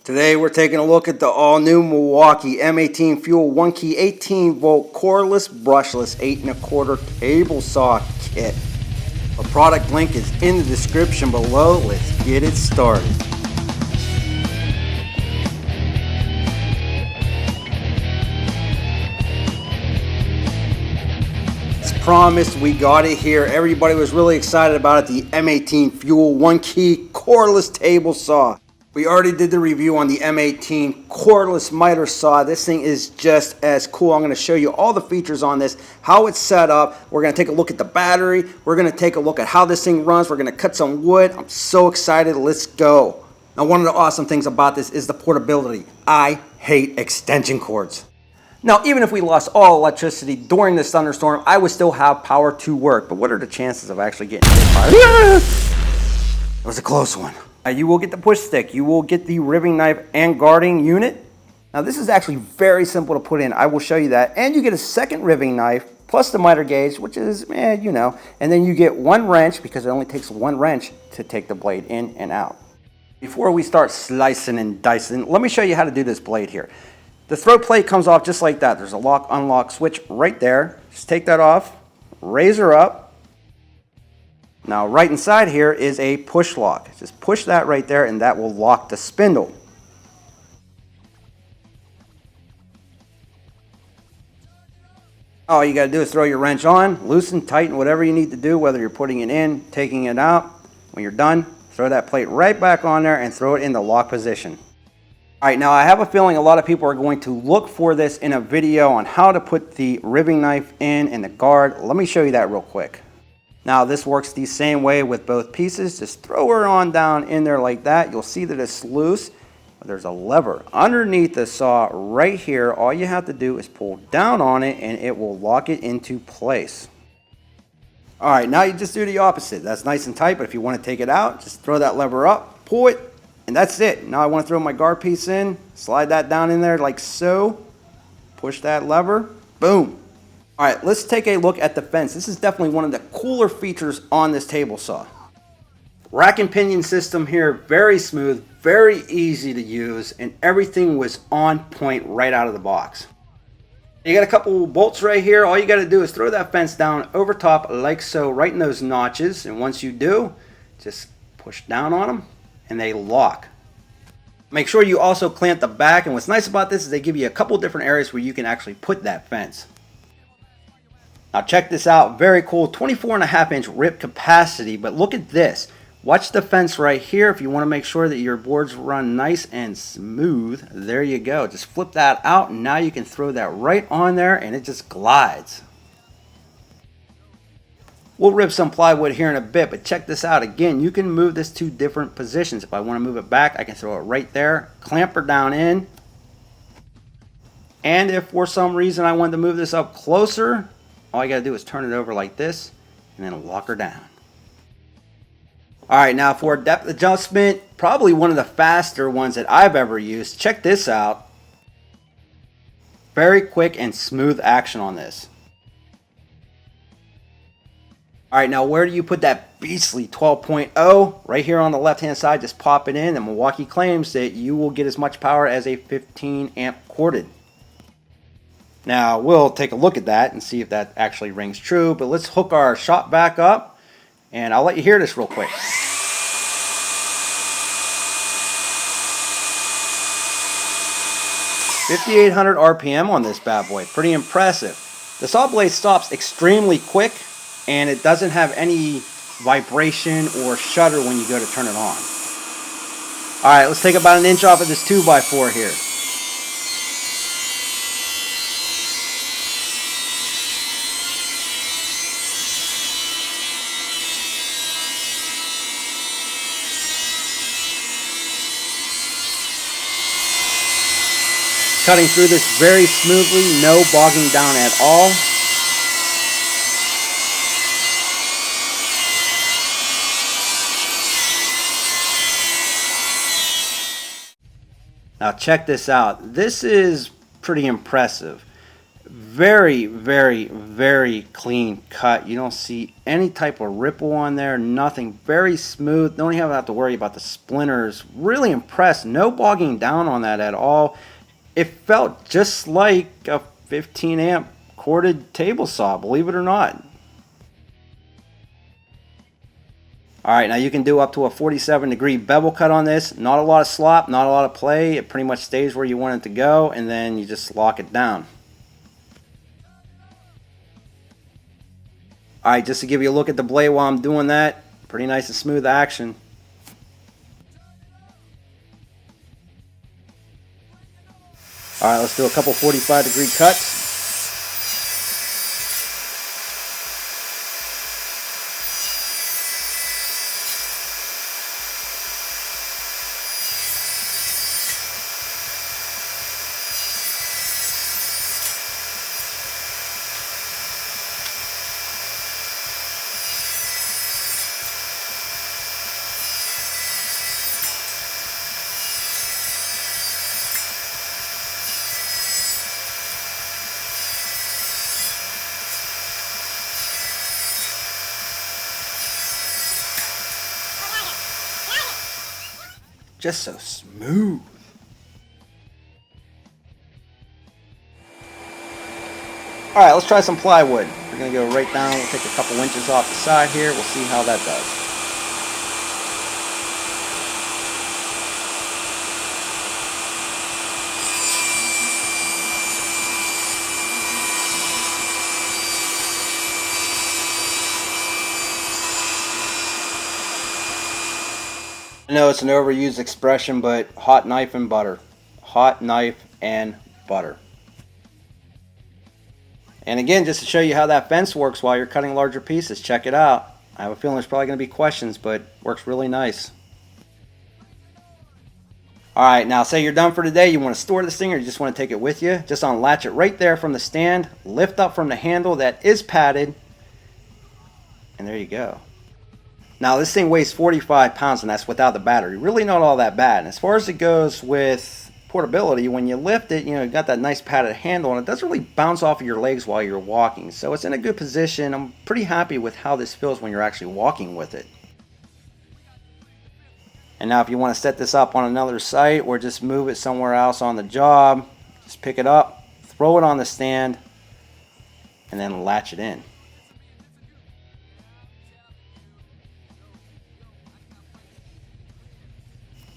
Today we're taking a look at the all-new Milwaukee M18 FUEL 1-key 18-volt cordless brushless 8 1/4 table saw kit. A product link is in the description below. Let's get it started. As promised, we got it here. Everybody was really excited about it. The M18 FUEL 1-key cordless table saw. We already did the review on the M18 cordless miter saw. This thing is just as cool. I'm going to show you all the features on this, how it's set up. We're going to take a look at the battery. We're going to take a look at how this thing runs. We're going to cut some wood. I'm so excited. Let's go. Now, one of the awesome things about this is the portability. I hate extension cords. Now, even if we lost all electricity during this thunderstorm, I would still have power to work. But what are the chances of actually getting hit by it? That was a close one. You will get the push stick, you will get the ribbing knife and guarding unit. Now this is actually very simple to put in. I will show you that. And you get a second ribbing knife plus the miter gauge, which is, you know. And then you get one wrench, because it only takes one wrench to take the blade in and out. Before we start slicing and dicing, let me show you how to do this blade here. The throat plate comes off just like that. There's a lock unlock switch right there. Just take that off, raise her up. Now right inside here is a push lock. Just push that right there and that will lock the spindle. All you got to do is throw your wrench on, loosen, tighten, whatever you need to do, whether you're putting it in, taking it out. When you're done, throw that plate right back on there and throw it in the lock position. Alright, now I have a feeling a lot of people are going to look for this in a video on how to put the ribbing knife in and the guard. Let me show you that real quick. Now this works the same way with both pieces. Just throw her on down in there like that. You'll see that it's loose. There's a lever underneath the saw right here. All you have to do is pull down on it and it will lock it into place. Alright, now you just do the opposite. That's nice and tight, but if you want to take it out, just throw that lever up, pull it, and that's it. Now I want to throw my guard piece in, slide that down in there like so, push that lever, boom. Alright, let's take a look at the fence. This is definitely one of the cooler features on this table saw. Rack and pinion system here, very smooth, very easy to use, and everything was on point right out of the box. You got a couple bolts right here. All you got to do is throw that fence down over top like so, right in those notches, and once you do, just push down on them and they lock. Make sure you also clamp the back, and what's nice about this is they give you a couple different areas where you can actually put that fence. Now check this out, very cool, 24.5-inch rip capacity, but look at this. Watch the fence right here. If you want to make sure that your boards run nice and smooth, there you go. Just flip that out and now you can throw that right on there and it just glides. We'll rip some plywood here in a bit, but check this out. Again, you can move this to different positions. If I want to move it back, I can throw it right there, clamp her down in. And if for some reason I wanted to move this up closer, all you got to do is turn it over like this and then lock her down. Alright, now for depth adjustment, probably one of the faster ones that I've ever used. Check this out. Very quick and smooth action on this. Alright, now where do you put that beastly 12.0? Right here on the left hand side, just pop it in, and Milwaukee claims that you will get as much power as a 15 amp corded. Now we'll take a look at that and see if that actually rings true, but let's hook our shop back up and I'll let you hear this real quick. $5,800 RPM on this bad boy, pretty impressive. The saw blade stops extremely quick and it doesn't have any vibration or shudder when you go to turn it on. Alright, let's take about an inch off of this 2x4 here. Cutting through this very smoothly, no bogging down at all. Now check this out. This is pretty impressive. Very, very, very clean cut. You don't see any type of ripple on there, nothing. Very smooth. Don't even have to worry about the splinters. Really impressed. No bogging down on that at all. It felt just like a 15 amp corded table saw, believe it or not. Alright, now you can do up to a 47-degree bevel cut on this. Not a lot of slop, not a lot of play. It pretty much stays where you want it to go, and then you just lock it down. Alright, just to give you a look at the blade while I'm doing that. Pretty nice and smooth action. Alright, let's do a couple 45-degree cuts. Just so smooth. Alright, let's try some plywood. We're going to go right down. We'll take a couple inches off the side here. We'll see how that does. I know it's an overused expression, but hot knife and butter. Hot knife and butter. And again, just to show you how that fence works while you're cutting larger pieces, check it out. I have a feeling there's probably going to be questions, but works really nice. Alright, now say you're done for today, you want to store this thing or you just want to take it with you. Just unlatch it right there from the stand, lift up from the handle that is padded, and there you go. Now this thing weighs 45 pounds and that's without the battery. Really not all that bad. And as far as it goes with portability, when you lift it, you know, you got that nice padded handle and it doesn't really bounce off of your legs while you're walking. So it's in a good position. I'm pretty happy with how this feels when you're actually walking with it. And now if you want to set this up on another site or just move it somewhere else on the job, just pick it up, throw it on the stand, and then latch it in.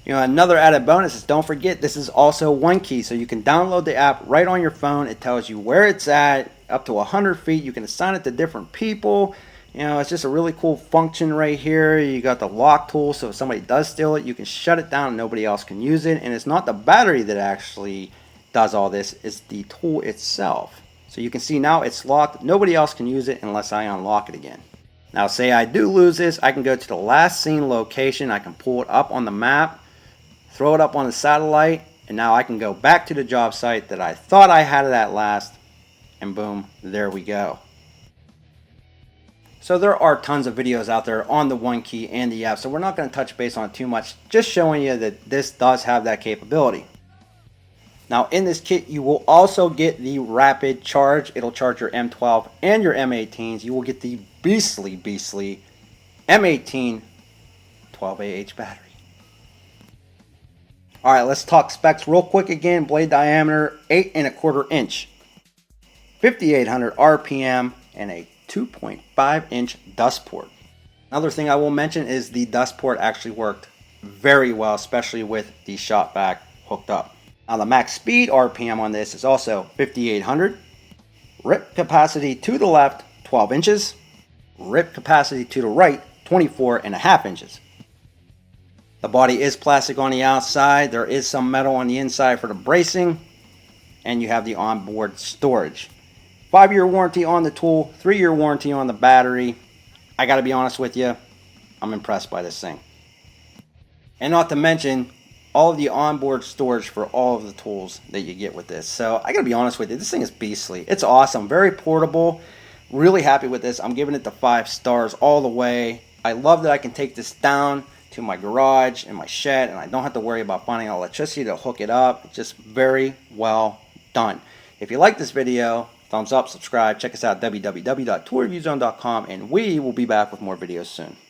You know, another added bonus is don't forget this is also one key, so you can download the app right on your phone. It tells you where it's at, up to 100 feet. You can assign it to different people. You know, it's just a really cool function right here. You got the lock tool, so if somebody does steal it, you can shut it down and nobody else can use it. And it's not the battery that actually does all this, it's the tool itself. So you can see now it's locked. Nobody else can use it unless I unlock it again. Now say I do lose this, I can go to the last seen location. I can pull it up on the map, throw it up on the satellite, and now I can go back to the job site that I thought I had it at last, and boom, there we go. So there are tons of videos out there on the one key and the app, so we're not going to touch base on it too much, just showing you that this does have that capability. Now in this kit you will also get the rapid charge. It'll charge your M12 and your M18s. You will get the beastly M18 12AH battery. Alright, let's talk specs real quick again. Blade diameter 8 1/4 inch, 5800 RPM, and a 2.5 inch dust port. Another thing I will mention is the dust port actually worked very well, especially with the shop vac hooked up. Now the max speed RPM on this is also 5800. Rip capacity to the left 12 inches. Rip capacity to the right 24.5 inches. The body is plastic on the outside. There is some metal on the inside for the bracing. And you have the onboard storage. 5-year warranty on the tool, 3-year warranty on the battery. I gotta be honest with you, I'm impressed by this thing. And not to mention all of the onboard storage for all of the tools that you get with this. So I gotta be honest with you, this thing is beastly. It's awesome, very portable. Really happy with this. I'm giving it the 5 stars all the way. I love that I can take this down to my garage and my shed and I don't have to worry about finding electricity to hook it up. It's just very well done. If you like this video, thumbs up, subscribe, check us out at www.toolreviewzone.com, and we will be back with more videos soon.